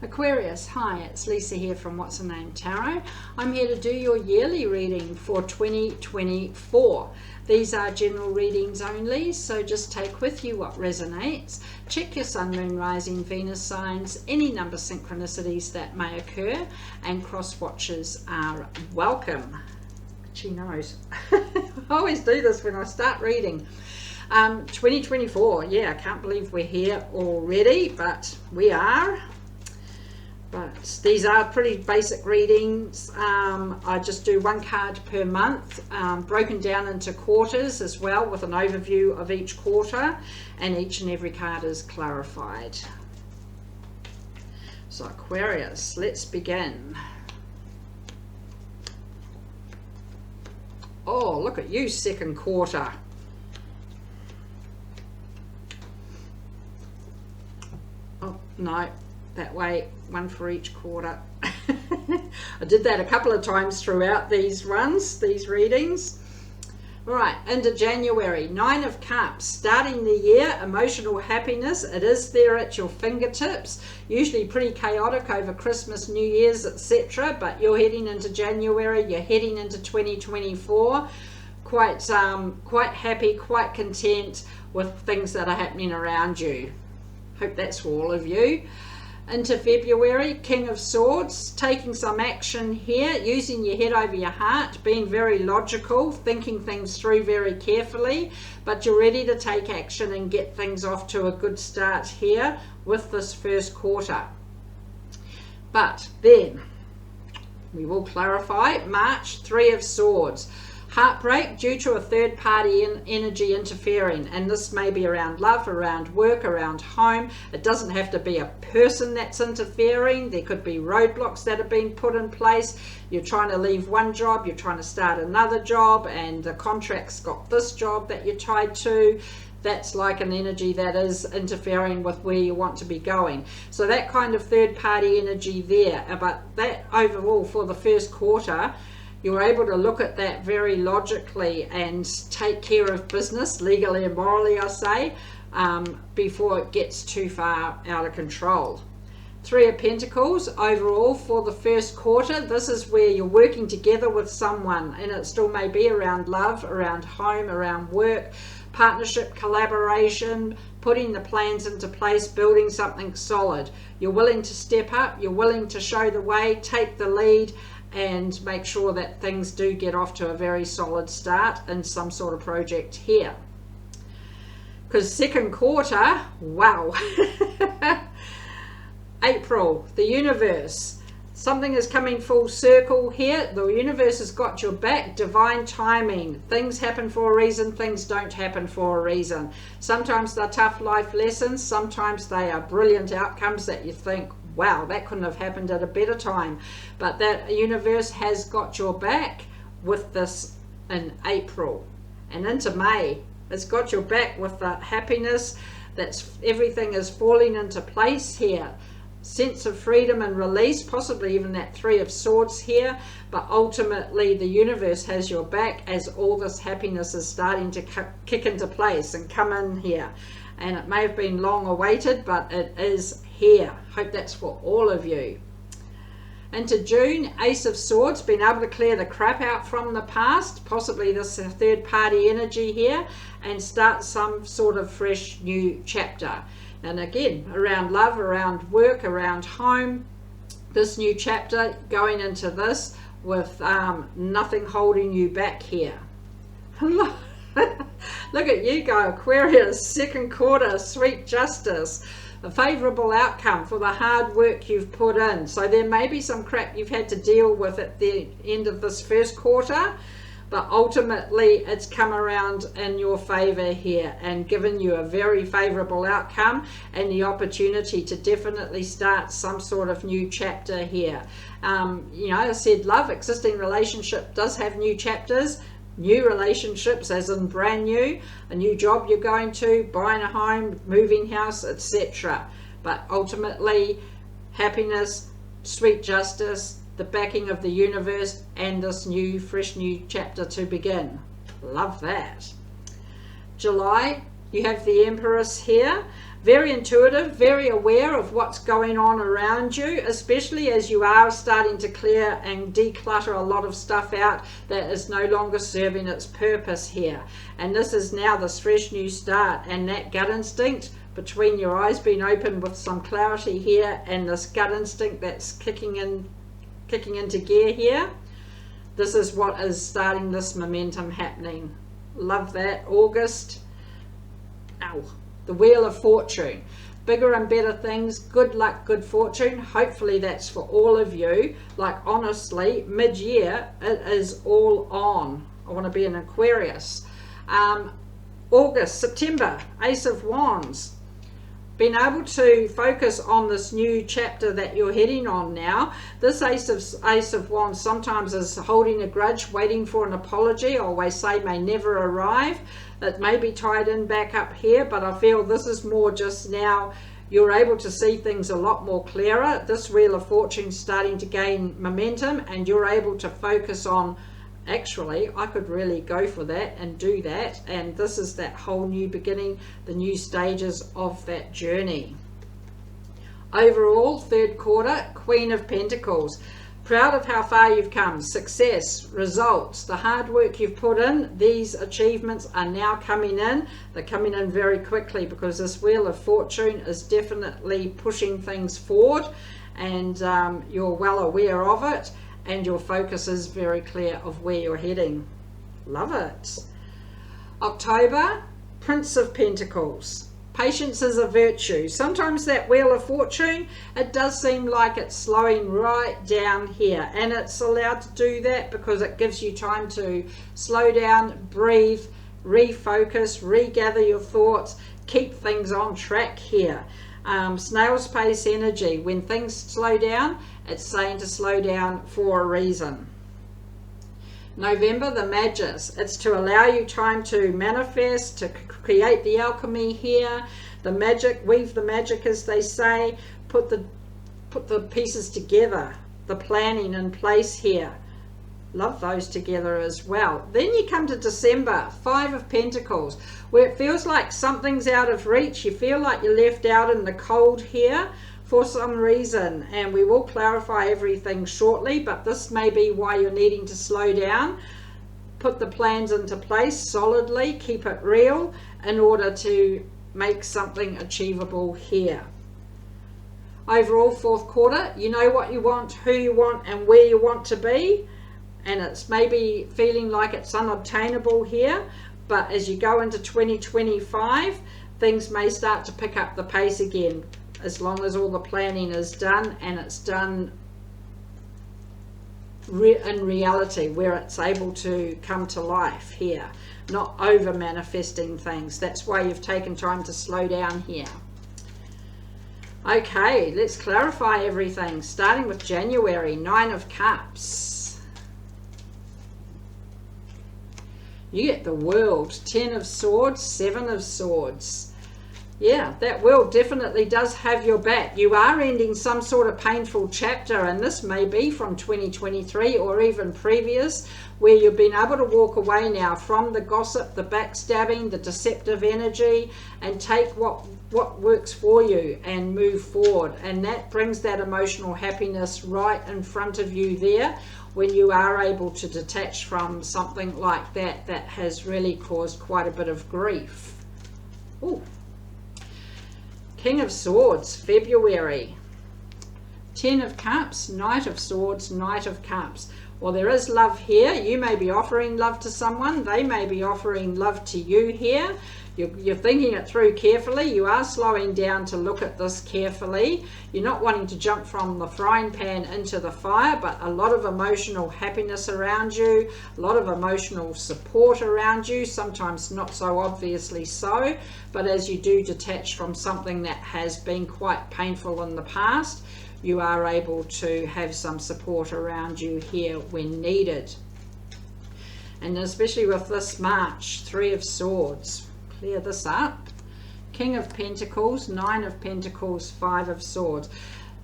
Aquarius, hi, it's Lisa here from What's Her Name Tarot. I'm here to do your yearly reading for 2024. These are general readings only, so just take with you what resonates. Check your sun, moon, rising, Venus signs, any number synchronicities that may occur, and cross watches are welcome. She knows. I always do this when I start reading. 2024, yeah, I can't believe we're here already, but we are. But these are pretty basic readings. I just do one card per month, broken down into quarters as well, with an overview of each quarter, and each and every card is clarified. So Aquarius, let's begin. Oh, look at you, second quarter. Oh, no. That way, one for each quarter. I did that a couple of times throughout these readings. All right, into January, 9 of Cups, starting the year, emotional happiness. It is there at your fingertips, usually pretty chaotic over Christmas, New Year's, etc. But you're heading into January, you're heading into 2024, quite happy, quite content with things that are happening around you. Hope that's for all of you. Into February, King of Swords, taking some action here, using your head over your heart, being very logical, thinking things through very carefully, but you're ready to take action and get things off to a good start here with this first quarter. But then, we will clarify, March, 3 of Swords. Heartbreak due to a third party energy interfering, and this may be around love, around work, around home. It doesn't have to be a person that's interfering. There could be roadblocks that have been put in place. You're trying to leave one job, you're trying to start another job, and the contract's got this job that you're tied to. That's like an energy that is interfering with where you want to be going. So that kind of third party energy there, but that overall for the first quarter, you're able to look at that very logically and take care of business, legally and morally, I say, before it gets too far out of control. 3 of Pentacles, overall for the first quarter, this is where you're working together with someone, and it still may be around love, around home, around work, partnership, collaboration, putting the plans into place, building something solid. You're willing to step up, you're willing to show the way, take the lead, and make sure that things do get off to a very solid start in some sort of project here. Because second quarter, wow. April, the universe. Something is coming full circle here. The universe has got your back. Divine timing. Things happen for a reason. Things don't happen for a reason. Sometimes they're tough life lessons. Sometimes they are brilliant outcomes that you think, wow, that couldn't have happened at a better time. But that universe has got your back with this in April. And into May, it's got your back with the happiness. That's everything is falling into place here. Sense of freedom and release, possibly even that 3 of Swords here. But ultimately, the universe has your back as all this happiness is starting to kick into place and come in here. And it may have been long awaited, but it is here. Hope that's for all of you. Into June, Ace of Swords, being able to clear the crap out from the past, possibly this third party energy here, and start some sort of fresh new chapter. And again, around love, around work, around home, this new chapter going into this with nothing holding you back here. Look at you go, Aquarius, second quarter, sweet justice. A favourable outcome for the hard work you've put in. So there may be some crap you've had to deal with at the end of this first quarter, but ultimately it's come around in your favour here and given you a very favourable outcome and the opportunity to definitely start some sort of new chapter here. You know, I said love, existing relationship does have new chapters. New relationships as in brand new, a new job you're going to, buying a home, moving house, etc. But ultimately, happiness, sweet justice, the backing of the universe, and this new, fresh new chapter to begin. Love that. July, you have the Empress here. Very intuitive, very aware of what's going on around you, especially as you are starting to clear and declutter a lot of stuff out that is no longer serving its purpose here. And this is now this fresh new start, and that gut instinct between your eyes being open with some clarity here and this gut instinct that's kicking into gear here. This is what is starting this momentum happening. Love that. August. Ow. The Wheel of Fortune. Bigger and better things, good luck, good fortune. Hopefully that's for all of you. Like honestly, mid-year, it is all on. I want to be an Aquarius. August, September, Ace of Wands. Being able to focus on this new chapter that you're heading on now. This Ace of Wands sometimes is holding a grudge, waiting for an apology, or always say may never arrive. It may be tied in back up here, but I feel this is more just now you're able to see things a lot more clearer. This Wheel of Fortune starting to gain momentum, and you're able to focus on, actually, I could really go for that and do that. And this is that whole new beginning, the new stages of that journey. Overall, third quarter, Queen of Pentacles. Proud of how far you've come. Success, results, the hard work you've put in, these achievements are now coming in. They're coming in very quickly because this Wheel of Fortune is definitely pushing things forward, and you're well aware of it. And your focus is very clear of where you're heading. Love it. October, Prince of Pentacles. Patience is a virtue. Sometimes that Wheel of Fortune, it does seem like it's slowing right down here. And it's allowed to do that because it gives you time to slow down, breathe, refocus, regather your thoughts, keep things on track here. Snail's pace energy. When things slow down, it's saying to slow down for a reason. November, the Magus. It's to allow you time to manifest, to create the alchemy here. The magic, weave the magic, as they say. Put the pieces together. The planning in place here. Love those together as well. Then you come to December, Five of Pentacles, where it feels like something's out of reach. You feel like you're left out in the cold here for some reason, and we will clarify everything shortly, but this may be why you're needing to slow down. Put the plans into place solidly, keep it real in order to make something achievable here. Overall, fourth quarter, you know what you want, who you want, and where you want to be. And it's maybe feeling like it's unobtainable here, but as you go into 2025, things may start to pick up the pace again, as long as all the planning is done and it's done in reality, where it's able to come to life here, not over manifesting things. That's why you've taken time to slow down here. Okay, let's clarify everything, starting with January, Nine of Cups. You get the World, 10 of Swords, 7 of Swords. Yeah, that World definitely does have your back. You are ending some sort of painful chapter, and this may be from 2023 or even previous, where you've been able to walk away now from the gossip, the backstabbing, the deceptive energy, and take what works for you and move forward. And that brings that emotional happiness right in front of you there, when you are able to detach from something like that that has really caused quite a bit of grief. Ooh. King of Swords, February. 10 of Cups, Knight of Swords, Knight of Cups. Well, there is love here. You may be offering love to someone. They may be offering love to you here. You're thinking it through carefully. You are slowing down to look at this carefully. You're not wanting to jump from the frying pan into the fire, but a lot of emotional happiness around you, a lot of emotional support around you, sometimes not so obviously so, but as you do detach from something that has been quite painful in the past, you are able to have some support around you here when needed. And especially with this March, 3 of Swords. Clear this up. King of Pentacles, 9 of Pentacles, 5 of Swords.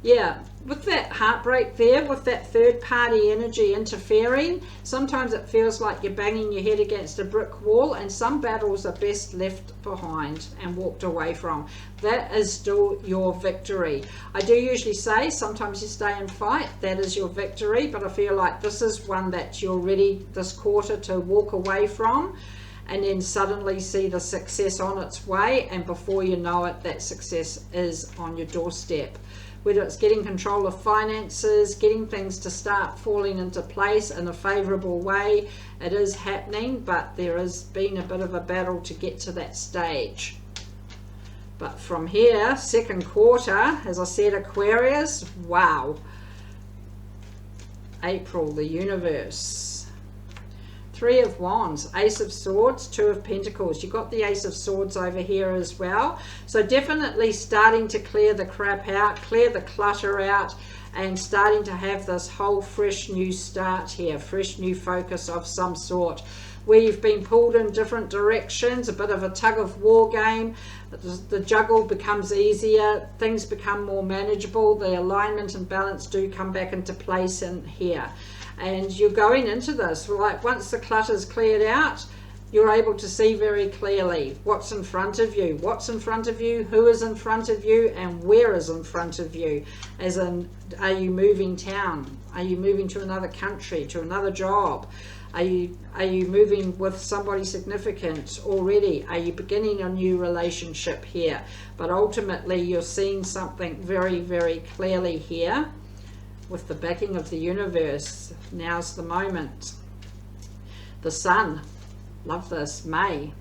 Yeah, with that heartbreak there, with that third party energy interfering, sometimes it feels like you're banging your head against a brick wall, and some battles are best left behind and walked away from. That is still your victory. I do usually say sometimes you stay and fight, that is your victory, but I feel like this is one that you're ready this quarter to walk away from, and then suddenly see the success on its way, and before you know it, that success is on your doorstep. Whether it's getting control of finances, getting things to start falling into place in a favourable way, it is happening, but there has been a bit of a battle to get to that stage. But from here, second quarter, as I said, Aquarius, wow. April, the universe. Three of Wands, Ace of Swords, Two of Pentacles. You've got the Ace of Swords over here as well. So definitely starting to clear the crap out, clear the clutter out, and starting to have this whole fresh new start here, fresh new focus of some sort. Where you've been pulled in different directions, a bit of a tug of war game, the juggle becomes easier, things become more manageable, the alignment and balance do come back into place in here. And you're going into this, like once the clutter's cleared out, you're able to see very clearly what's in front of you, who is in front of you, and where is in front of you. As in, are you moving town? Are you moving to another country, to another job? Are you moving with somebody significant already? Are you beginning a new relationship here? But ultimately, you're seeing something very, very clearly here. With the backing of the universe, now's the moment. The Sun, love this, May.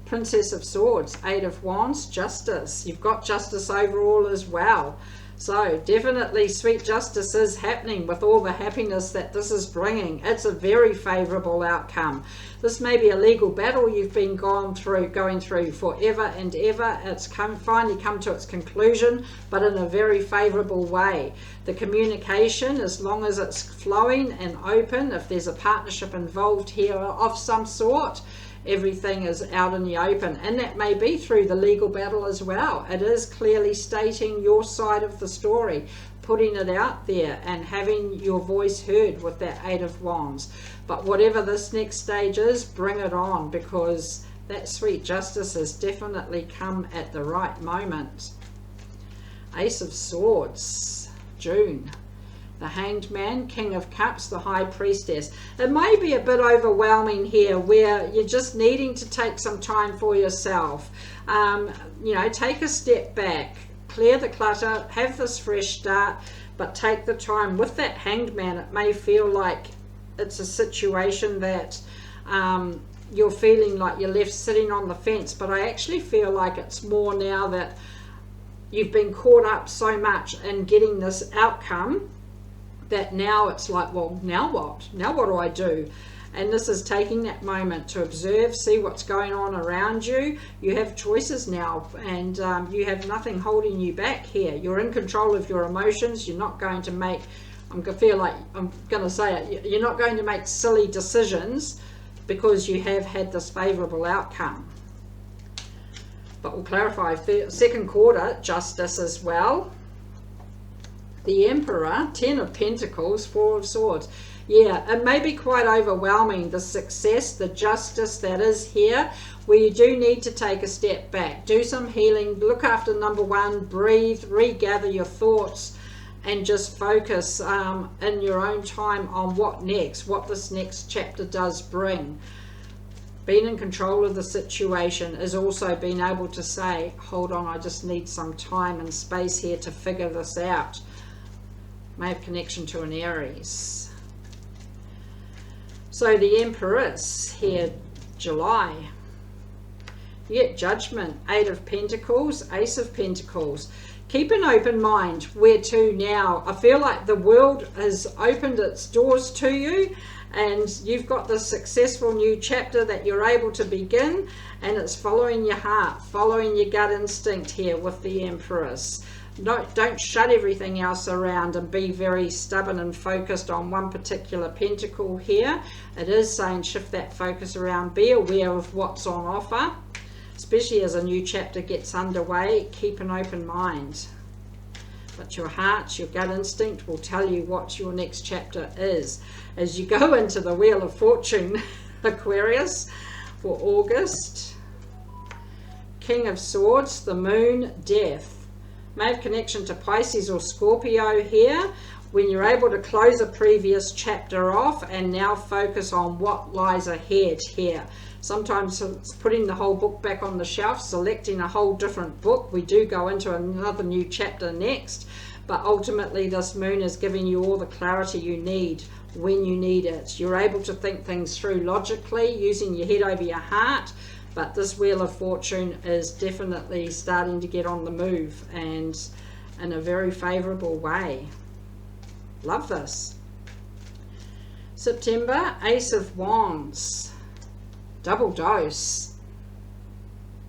Princess of Swords, Eight of Wands, Justice. You've got justice overall as well. So definitely sweet justice is happening with all the happiness that this is bringing. It's a very favourable outcome. This may be a legal battle you've been going through forever and ever. It's finally come to its conclusion, but in a very favourable way. The communication, as long as it's flowing and open, if there's a partnership involved here of some sort, everything is out in the open, and that may be through the legal battle as well. It is clearly stating your side of the story, putting it out there and having your voice heard with that Eight of Wands. But whatever this next stage is, bring it on, because that sweet justice has definitely come at the right moment. Ace of Swords, June. The Hanged Man, King of Cups, the High Priestess. It may be a bit overwhelming here, where you're just needing to take some time for yourself. Take a step back, clear the clutter, have this fresh start, but take the time. With that Hanged Man, it may feel like it's a situation that you're feeling like you're left sitting on the fence, but I actually feel like it's more now that you've been caught up so much in getting this outcome, that now it's like, well, now what? Now what do I do? And this is taking that moment to observe, see what's going on around you. You have choices now, and you have nothing holding you back here. You're in control of your emotions. You're not going to make, you're not going to make silly decisions because you have had this favourable outcome. But we'll clarify, second quarter, justice as well. The Emperor, Ten of Pentacles, Four of Swords. Yeah, it may be quite overwhelming, the success, the justice that is here, where you do need to take a step back, do some healing, look after number one, breathe, regather your thoughts, and just focus in your own time on what next, what this next chapter does bring. Being in control of the situation is also being able to say, hold on, I just need some time and space here to figure this out. May have connection to an Aries. So the Empress here, July. You get Judgment, Eight of Pentacles, Ace of Pentacles. Keep an open mind. Where to now? I feel like the world has opened its doors to you, and you've got this successful new chapter that you're able to begin, and it's following your heart, following your gut instinct here with the Empress. Don't shut everything else around and be very stubborn and focused on one particular pentacle here. It is saying shift that focus around, be aware of what's on offer, especially as a new chapter gets underway. Keep an open mind. but your heart, your gut instinct will tell you what your next chapter is. As you go into the Wheel of Fortune, Aquarius, for August, King of Swords, the Moon, Death. May have connection to Pisces or Scorpio here, when you're able to close a previous chapter off and now focus on what lies ahead here. Sometimes it's putting the whole book back on the shelf, selecting a whole different book. We do go into another new chapter next, but ultimately this moon is giving you all the clarity you need when you need it. You're able to think things through logically, using your head over your heart, but this Wheel of Fortune is definitely starting to get on the move, and in a very favourable way. Love this. September, Ace of Wands. Double dose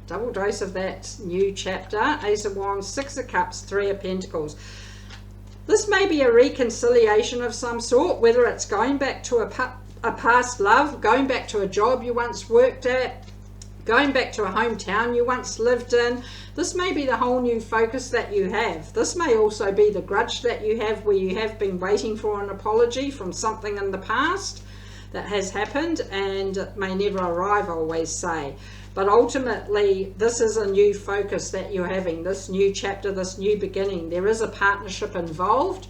of that new chapter. Ace of Wands, Six of Cups, Three of Pentacles. This may be a reconciliation of some sort, whether it's going back to a past love, going back to a job you once worked at, going back to a hometown you once lived in. This may be the whole new focus that you have. This may also be the grudge that you have, where you have been waiting for an apology from something in the past that has happened, and it may never arrive, I always say. But ultimately, this is a new focus that you're having, this new chapter, this new beginning. There is a partnership involved,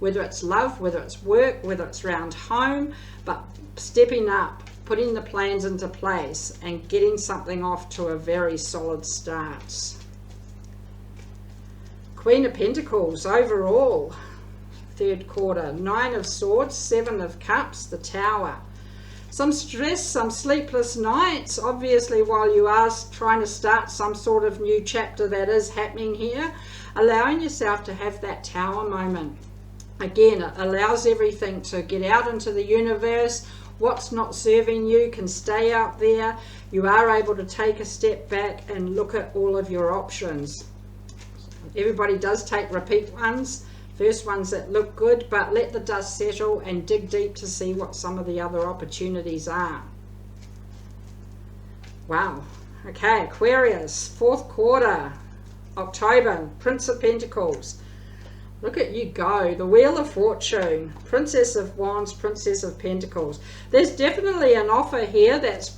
whether it's love, whether it's work, whether it's around home, but stepping up, putting the plans into place and getting something off to a very solid start. Queen of Pentacles overall, third quarter, Nine of Swords, Seven of Cups, the Tower. Some stress, some sleepless nights, obviously, while you are trying to start some sort of new chapter that is happening here. Allowing yourself to have that Tower moment. Again, it allows everything to get out into the universe. What's not serving you can stay out there. You are able to take a step back and look at all of your options. Everybody does take repeat ones. First ones that look good, but let the dust settle and dig deep to see what some of the other opportunities are. Wow. Okay, Aquarius, fourth quarter, October, Prince of Pentacles. Look at you go. The Wheel of Fortune, Princess of Wands, Princess of Pentacles. There's definitely an offer here that's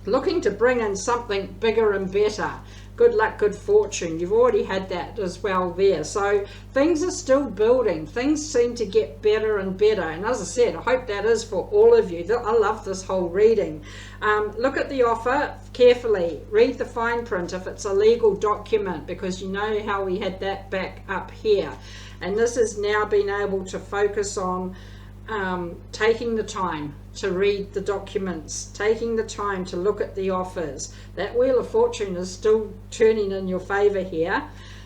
looking to bring in something bigger and better. Good luck, good fortune. You've already had that as well there. So things are still building. Things seem to get better and better. And as I said, I hope that is for all of you. I love this whole reading. Look at the offer carefully. Read the fine print if it's a legal document, because you know how we had that back up here. And this is now being able to focus on taking the time to read the documents, taking the time to look at the offers. That Wheel of Fortune is still turning in your favor here.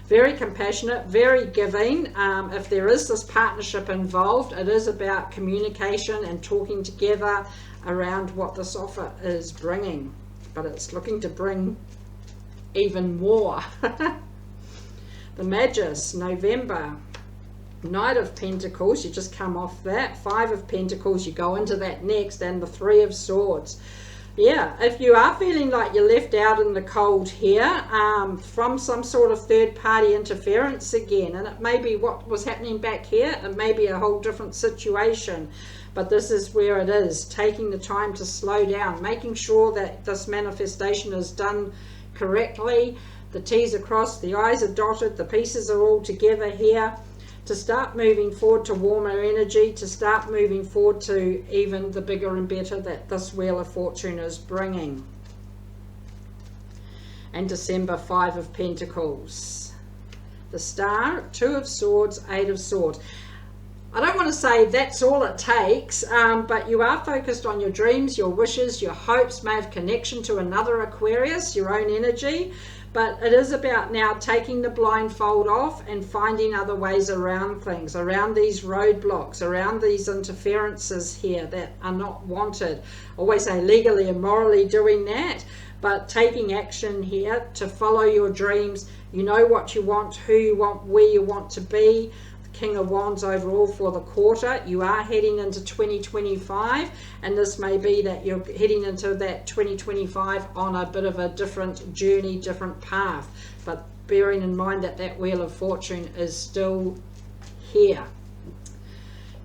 Very compassionate, very giving. If there is this partnership involved, it is about communication and talking together around what this offer is bringing. But it's looking to bring even more. The Magus, November. Knight of Pentacles, you just come off that. Five of Pentacles, you go into that next, and the Three of Swords. Yeah, if you are feeling like you're left out in the cold here from some sort of third party interference again, and it may be what was happening back here, it may be a whole different situation, but this is where it is, taking the time to slow down, making sure that this manifestation is done correctly, the T's are crossed, the I's are dotted, the pieces are all together here, to start moving forward to warmer energy, to start moving forward to even the bigger and better that this Wheel of Fortune is bringing. And December, Five of Pentacles. The Star, Two of Swords, Eight of Swords. I don't want to say that's all it takes, but you are focused on your dreams, your wishes, your hopes, may have connection to another Aquarius, your own energy. But it is about now taking the blindfold off and finding other ways around things, around these roadblocks, around these interferences here that are not wanted. I always say legally and morally doing that, but taking action here to follow your dreams. You know what you want, who you want, where you want to be. King of Wands overall for the quarter. You are heading into 2025, and this may be that you're heading into that 2025 on a bit of a different journey, different path, but bearing in mind that that Wheel of Fortune is still here.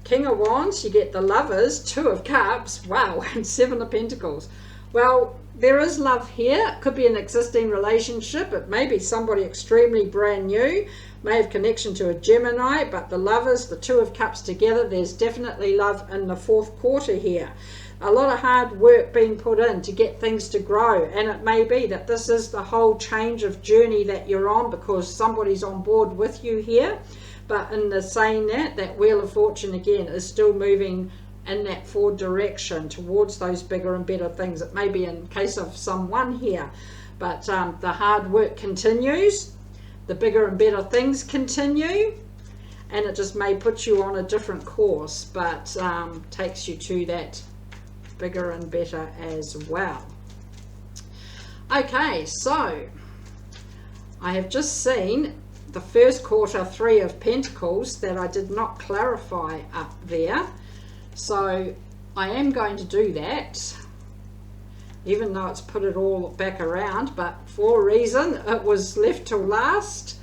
King of Wands, you get the Lovers, Two of Cups, wow, and Seven of Pentacles. Well, there is love here. It could be an existing relationship. It may be somebody extremely brand new, may have connection to a Gemini, but the Lovers, the Two of Cups together, there's definitely love in the fourth quarter here. A lot of hard work being put in to get things to grow, and it may be that this is the whole change of journey that you're on because somebody's on board with you here. But in the saying that Wheel of Fortune again is still moving in that forward direction towards those bigger and better things. It may be in case of someone here, but the hard work continues, the bigger and better things continue, and it just may put you on a different course, but takes you to that bigger and better as well. Okay, so I have just seen the first quarter Three of Pentacles that I did not clarify up there. So I am going to do that, even though it's put it all back around, but for a reason it was left till last.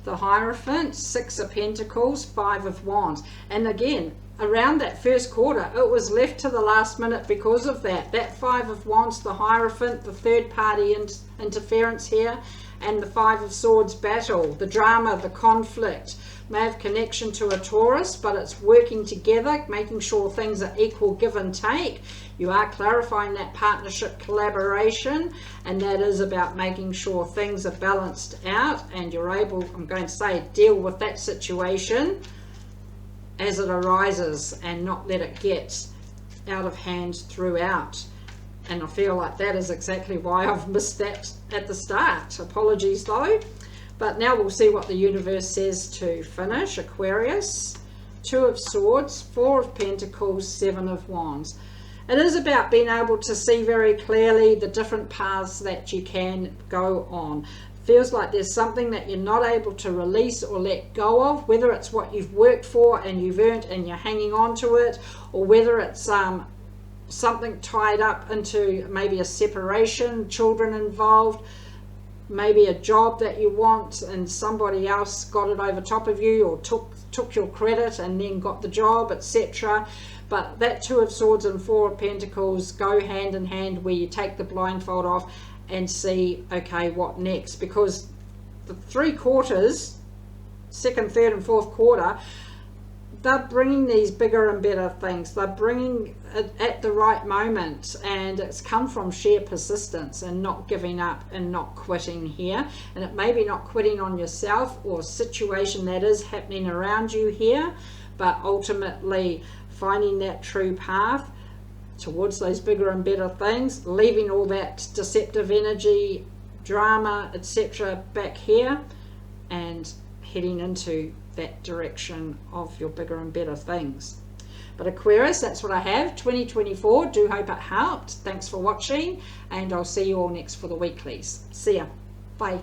The Hierophant, Six of Pentacles, Five of Wands. And again, around that first quarter, it was left to the last minute because of that. That Five of Wands, the Hierophant, the third party interference here, and the Five of Swords battle, the drama, the conflict. May have connection to a Taurus, but it's working together, making sure things are equal give and take. You are clarifying that partnership collaboration, and that is about making sure things are balanced out and you're able, I'm going to say, deal with that situation as it arises and not let it get out of hand throughout. And I feel like that is exactly why I've missed that at the start. Apologies though. But now we'll see what the universe says to finish. Aquarius, Two of Swords, Four of Pentacles, Seven of Wands. It is about being able to see very clearly the different paths that you can go on. Feels like there's something that you're not able to release or let go of, whether it's what you've worked for and you've earned and you're hanging on to it, or whether it's something tied up into maybe a separation, children involved, maybe a job that you want and somebody else got it over top of you or took your credit and then got the job, etc. But that Two of Swords and Four of Pentacles go hand in hand, where you take the blindfold off and see, okay, what next? Because the three quarters, second, third and fourth quarter, they're bringing these bigger and better things. They're bringing it at the right moment, and it's come from sheer persistence and not giving up and not quitting here. And it may be not quitting on yourself or a situation that is happening around you here, but ultimately finding that true path towards those bigger and better things, leaving all that deceptive energy, drama, etc. back here, and heading into that direction of your bigger and better things. But Aquarius, that's what I have. 2024, do hope it helped. Thanks for watching, and I'll see you all next for the weeklies. See ya. Bye.